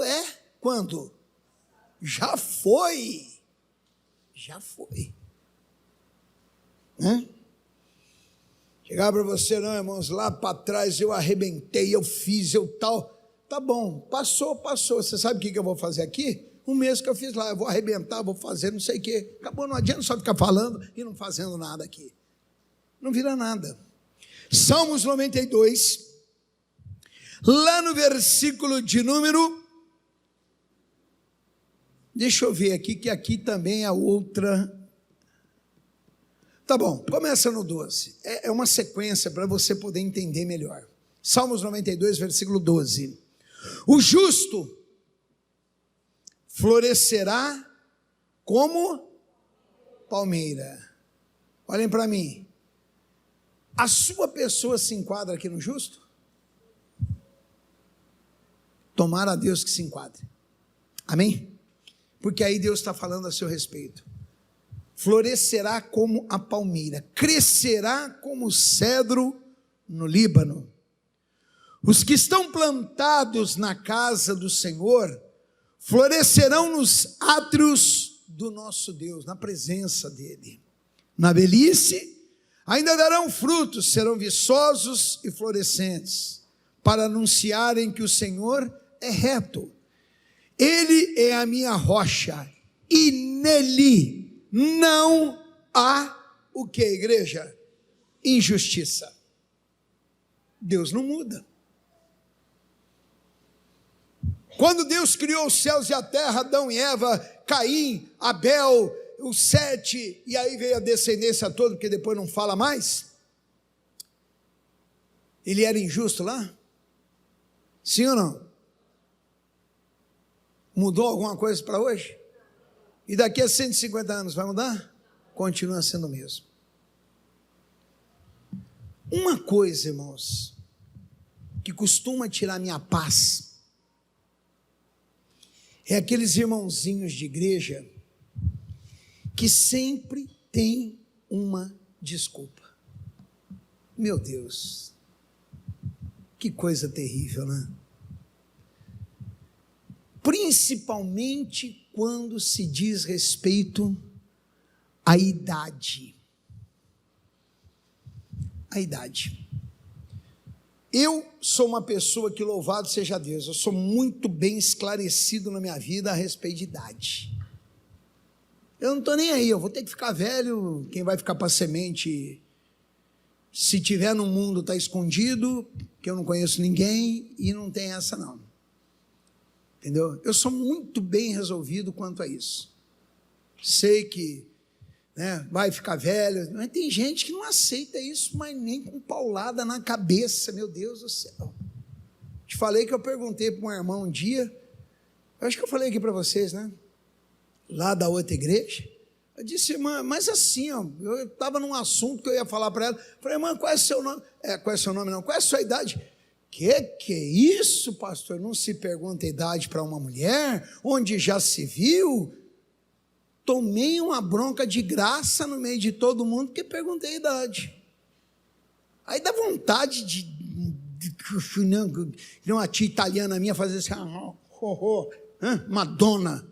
Speaker 1: é quando? Já foi. Chegar para você, não, irmãos, lá para trás eu arrebentei, eu fiz, eu tal. Tá bom, passou. Você sabe o que eu vou fazer aqui? Um mês que eu fiz lá, eu vou arrebentar, vou fazer não sei o quê. Acabou, não adianta só ficar falando e não fazendo nada aqui. Não vira nada. Salmos 92, lá no versículo de número, deixa eu ver aqui, que aqui também é outra. Tá bom, começa no 12, é uma sequência para você poder entender melhor. Salmos 92, versículo 12. O justo florescerá como palmeira. Olhem para mim. A sua pessoa se enquadra aqui no justo? Tomara a Deus que se enquadre. Amém? Porque aí Deus está falando a seu respeito. Florescerá como a palmeira, crescerá como o cedro no Líbano. Os que estão plantados na casa do Senhor florescerão nos átrios do nosso Deus, na presença dele. Na velhice ainda darão frutos, serão viçosos e florescentes, para anunciarem que o Senhor é reto. Ele é a minha rocha, e nele não há o que, igreja? Injustiça. Deus não muda. Quando Deus criou os céus e a terra, Adão e Eva, Caim, Abel, os 7, e aí veio a descendência toda, porque depois não fala mais. Ele era injusto lá? Sim ou não? Mudou alguma coisa para hoje? E daqui a 150 anos vai mudar? Continua sendo o mesmo. Uma coisa, irmãos, que costuma tirar minha paz, é aqueles irmãozinhos de igreja que sempre tem uma desculpa. Meu Deus, que coisa terrível, né? Principalmente quando se diz respeito à idade. A idade. Eu sou uma pessoa que, louvado seja Deus, eu sou muito bem esclarecido na minha vida a respeito de idade. Eu não estou nem aí, eu vou ter que ficar velho, quem vai ficar para semente, se tiver no mundo está escondido, que eu não conheço ninguém, e não tem essa não. Entendeu? Eu sou muito bem resolvido quanto a isso. Sei que vai ficar velho, mas tem gente que não aceita isso, mas nem com paulada na cabeça, meu Deus do céu. Te falei que eu perguntei para um irmão um dia, eu acho que eu falei aqui para vocês, né? Lá da outra igreja, eu disse, irmã, mas assim, eu estava num assunto que eu ia falar para ela, falei, irmã, qual é o seu nome? Qual é o seu nome não? Qual é a sua idade? Que é isso, pastor? Não se pergunta a idade para uma mulher, onde já se viu? Tomei uma bronca de graça no meio de todo mundo, porque perguntei a idade. Aí dá vontade de uma tia italiana minha fazer assim, Madonna.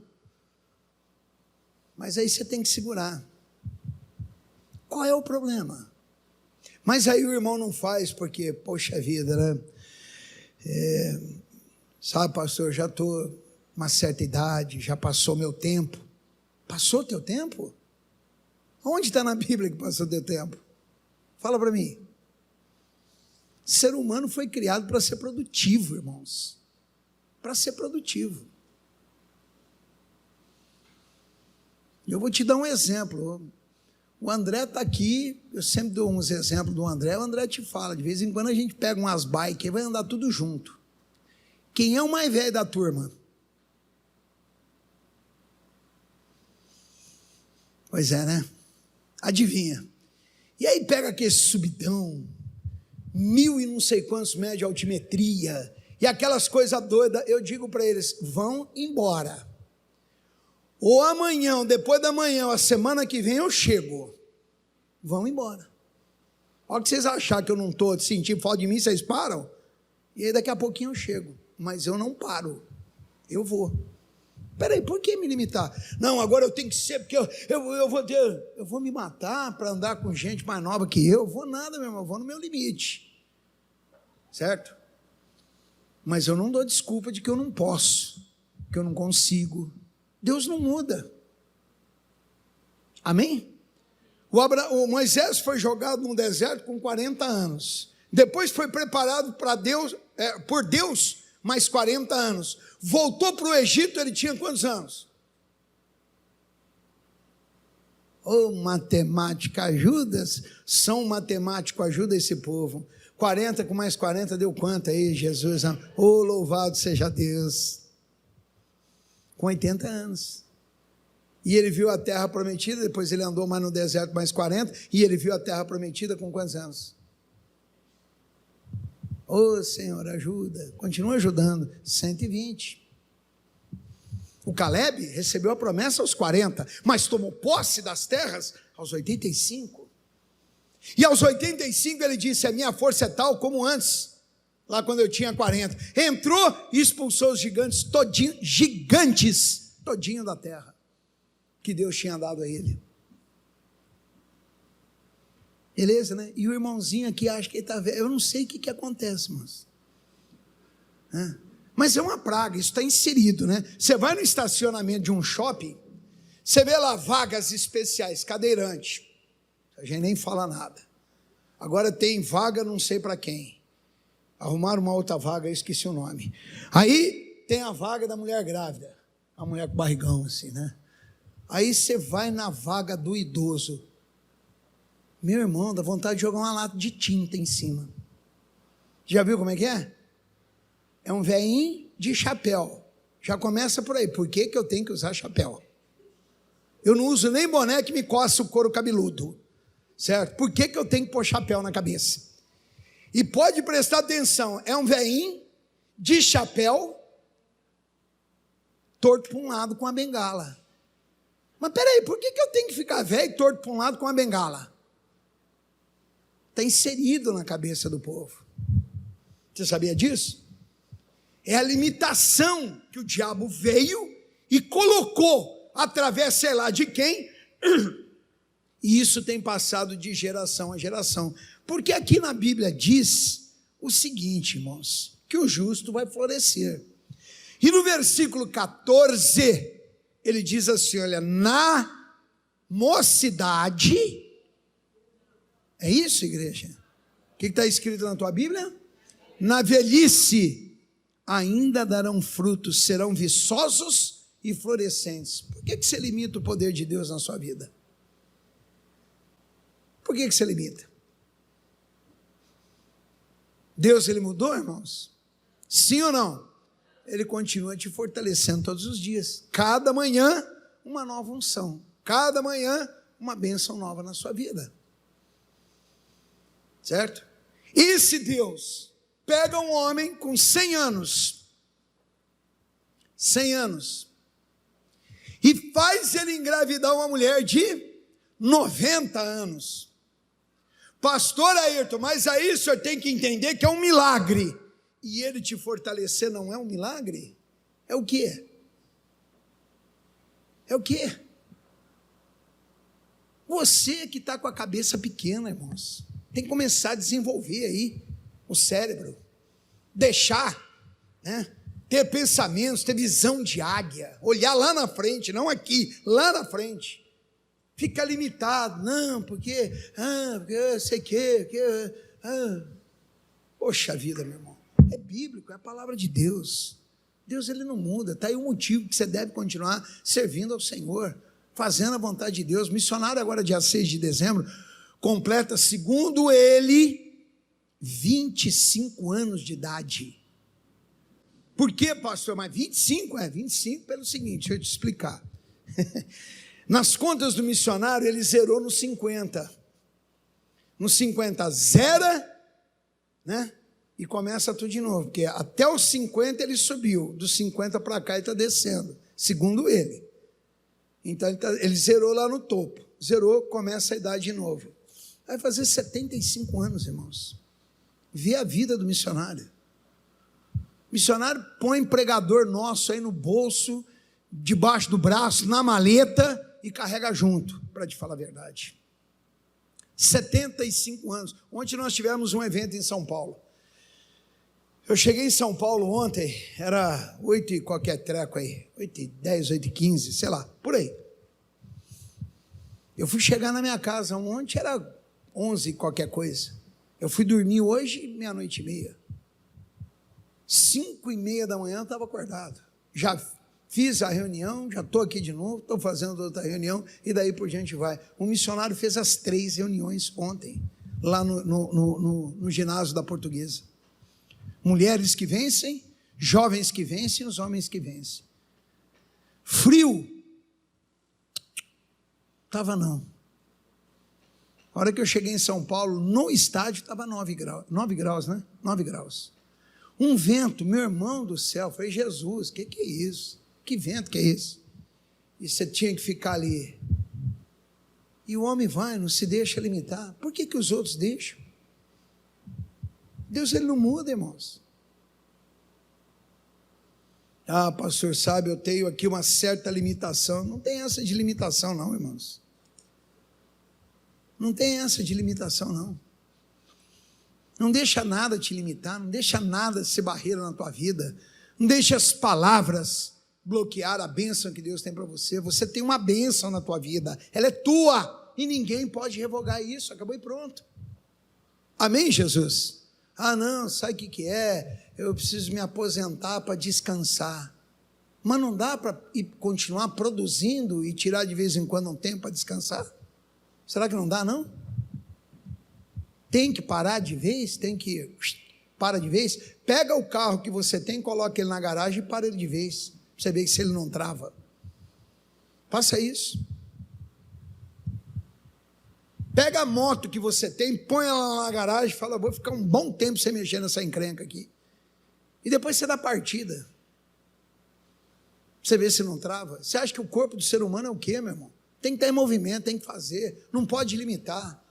Speaker 1: Mas aí você tem que segurar. Qual é o problema? Mas aí o irmão não faz, porque, poxa vida, né? Sabe, pastor, eu já estou uma certa idade, já passou meu tempo. Passou teu tempo? Onde está na Bíblia que passou teu tempo? Fala para mim. O ser humano foi criado para ser produtivo, irmãos. Para ser produtivo. Eu vou te dar um exemplo. O André está aqui, eu sempre dou uns exemplos do André, o André te fala, de vez em quando a gente pega umas bikes e vai andar tudo junto. Quem é o mais velho da turma? Pois é, né? Adivinha? E aí pega aquele subidão, 1000 e não sei quantos metros de altimetria, e aquelas coisas doidas. Eu digo para eles, vão embora. Ou amanhã, ou depois da manhã, ou a semana que vem eu chego. Vão embora. A hora que vocês acharem que eu não estou sentindo falta de mim, vocês param. E aí daqui a pouquinho eu chego. Mas eu não paro. Eu vou. Peraí, por que me limitar? Não, agora eu tenho que ser, porque eu vou me matar para andar com gente mais nova que eu. Vou nada, meu irmão, eu vou no meu limite. Certo? Mas eu não dou desculpa de que eu não posso, que eu não consigo. Deus não muda. Amém? O Moisés foi jogado no deserto com 40 anos. Depois foi preparado para Deus, por Deus, mais 40 anos. Voltou para o Egito, ele tinha quantos anos? Matemática, ajuda. São matemático, ajuda esse povo. 40 com mais 40 deu quanto aí, Jesus? Louvado seja Deus. Com 80 anos. E ele viu a terra prometida, depois ele andou mais no deserto mais 40, e ele viu a terra prometida com quantos anos? Senhor, ajuda. Continua ajudando. 120. O Caleb recebeu a promessa aos 40, mas tomou posse das terras aos 85. E aos 85 ele disse, a minha força é tal como antes, lá quando eu tinha 40. Entrou e expulsou os gigantes todinho da terra, que Deus tinha dado a ele. Beleza, né? E o irmãozinho aqui acha que ele está velho. Eu não sei o que acontece, mas é uma praga, isso está inserido, né? Você vai no estacionamento de um shopping, você vê lá vagas especiais, cadeirante, a gente nem fala nada. Agora tem vaga não sei para quem, arrumaram uma outra vaga, eu esqueci o nome. Aí tem a vaga da mulher grávida, a mulher com barrigão assim, né? Aí você vai na vaga do idoso, meu irmão, dá vontade de jogar uma lata de tinta em cima. Já viu como é que é? É um velhinho de chapéu. Já começa por aí. Por que eu tenho que usar chapéu? Eu não uso nem boné que me coça o couro cabeludo. Certo? Por que eu tenho que pôr chapéu na cabeça? E pode prestar atenção, é um velhinho de chapéu, torto para um lado com a bengala. Mas peraí, por que eu tenho que ficar velho e torto para um lado com a bengala? Está inserido na cabeça do povo. Você sabia disso? É a limitação que o diabo veio e colocou através, sei lá, de quem? E isso tem passado de geração a geração. Porque aqui na Bíblia diz o seguinte, irmãos, que o justo vai florescer. E no versículo 14, ele diz assim, olha, na mocidade, é isso, igreja? O que está escrito na tua Bíblia? Na velhice ainda darão frutos, serão viçosos e florescentes. Por que você limita o poder de Deus na sua vida? Por que você limita? Deus, ele mudou, irmãos? Sim ou não? Ele continua te fortalecendo todos os dias. Cada manhã, uma nova unção. Cada manhã, uma bênção nova na sua vida. Certo? E se Deus pega um homem com 100 anos, 100 anos, e faz ele engravidar uma mulher de 90 anos, pastor Ayrton, mas aí o senhor tem que entender que é um milagre, e ele te fortalecer não é um milagre? É o quê? É o quê? Você que está com a cabeça pequena, irmãos, tem que começar a desenvolver aí o cérebro, deixar, né, ter pensamentos, ter visão de águia, olhar lá na frente, não aqui, lá na frente. Fica limitado, não, porque eu sei que, poxa vida, meu irmão, é bíblico, é a palavra de Deus. Deus, ele não muda, está aí o motivo que você deve continuar servindo ao Senhor, fazendo a vontade de Deus. Missionário agora dia 6 de dezembro, completa, segundo ele, 25 anos de idade. Por que, pastor? Mas 25? 25 pelo seguinte, deixa eu te explicar. Nas contas do missionário, ele zerou nos 50. Nos 50 zera, né? E começa tudo de novo, porque até os 50 ele subiu, dos 50 para cá ele está descendo, segundo ele. Então ele zerou lá no topo, zerou, começa a idade de novo. Vai fazer 75 anos, irmãos. Vê a vida do missionário. Missionário põe pregador nosso aí no bolso, debaixo do braço, na maleta e carrega junto, para te falar a verdade. 75 anos. Ontem nós tivemos um evento em São Paulo. Eu cheguei em São Paulo ontem, era 8 e qualquer treco aí, 8h10, 8h15, sei lá, por aí. Eu fui chegar na minha casa ontem, era 11 e qualquer coisa. Eu fui dormir hoje, 00:30. 5h30 da manhã eu estava acordado. Já fiz a reunião, já estou aqui de novo, estou fazendo outra reunião, e daí por diante vai. Um missionário fez as 3 reuniões ontem, lá no ginásio da Portuguesa. Mulheres que vencem, jovens que vencem, os homens que vencem. Frio? Estava não. A hora que eu cheguei em São Paulo, no estádio, estava 9 graus. 9 graus, né? 9 graus. Um vento, meu irmão do céu, falei, Jesus, que é isso? Que vento que é esse? E você tinha que ficar ali. E o homem vai, não se deixa limitar. Por que os outros deixam? Deus, ele não muda, irmãos. Ah, pastor, sabe, eu tenho aqui uma certa limitação. Não tem essa de limitação não, irmãos. Não tem essa de limitação não. Não deixa nada te limitar, não deixa nada ser barreira na tua vida. Não deixa as palavras bloquear a bênção que Deus tem para você. Você tem uma bênção na tua vida, ela é tua, e ninguém pode revogar isso, acabou e pronto. Amém, Jesus? Ah não, sabe o que é? Eu preciso me aposentar para descansar. Mas não dá para continuar produzindo e tirar de vez em quando um tempo para descansar? Será que não dá não? Tem que parar de vez, para de vez. Pega o carro que você tem, coloca ele na garagem e para ele de vez, para você ver se ele não trava. Faça isso. Pega a moto que você tem, põe ela lá na garagem e fala, vou ficar um bom tempo sem mexer nessa encrenca aqui. E depois você dá partida. Você vê se não trava. Você acha que o corpo do ser humano é o quê, meu irmão? Tem que estar em movimento, tem que fazer, não pode limitar.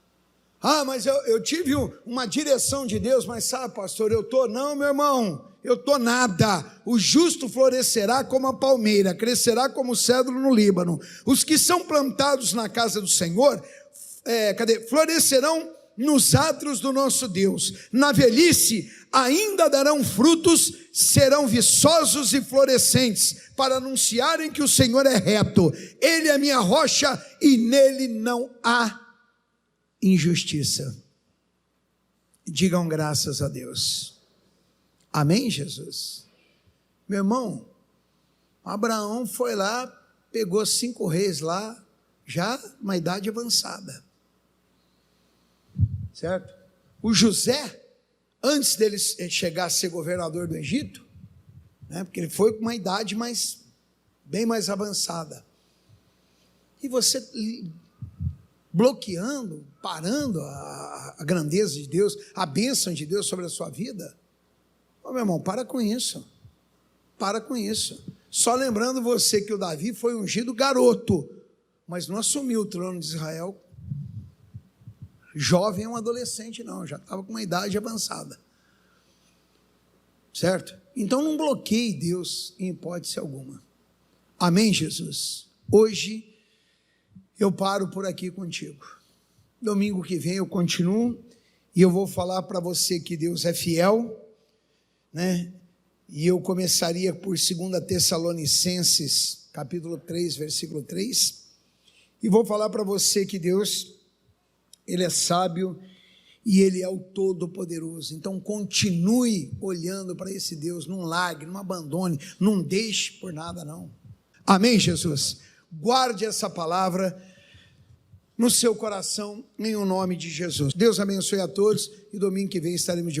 Speaker 1: Ah, mas eu tive uma direção de Deus, mas sabe, pastor, não, meu irmão, eu estou nada. O justo florescerá como a palmeira, crescerá como o cedro no Líbano. Os que são plantados na casa do Senhor, florescerão nos átrios do nosso Deus. Na velhice ainda darão frutos, serão viçosos e florescentes, para anunciarem que o Senhor é reto. Ele é minha rocha e nele não há injustiça. Digam graças a Deus. Amém, Jesus? Meu irmão, Abraão foi lá, pegou 5 reis lá, já uma idade avançada. Certo? O José, antes dele chegar a ser governador do Egito, né, porque ele foi com uma idade bem mais avançada. E você bloqueando, parando a grandeza de Deus, a bênção de Deus sobre a sua vida. Ô, meu irmão, para com isso. Para com isso. Só lembrando você que o Davi foi ungido garoto, mas não assumiu o trono de Israel jovem, um adolescente, não, já estava com uma idade avançada. Certo? Então não bloqueie Deus em hipótese alguma. Amém, Jesus? Hoje eu paro por aqui contigo. Domingo que vem eu continuo e eu vou falar para você que Deus é fiel, né? E eu começaria por 2 Tessalonicenses, capítulo 3, versículo 3, e vou falar para você que Deus, Ele é sábio e Ele é o Todo-Poderoso. Então continue olhando para esse Deus, não largue, não abandone, não deixe por nada não. Amém, Jesus? Guarde essa palavra no seu coração, em o nome de Jesus. Deus abençoe a todos e domingo que vem estaremos de volta.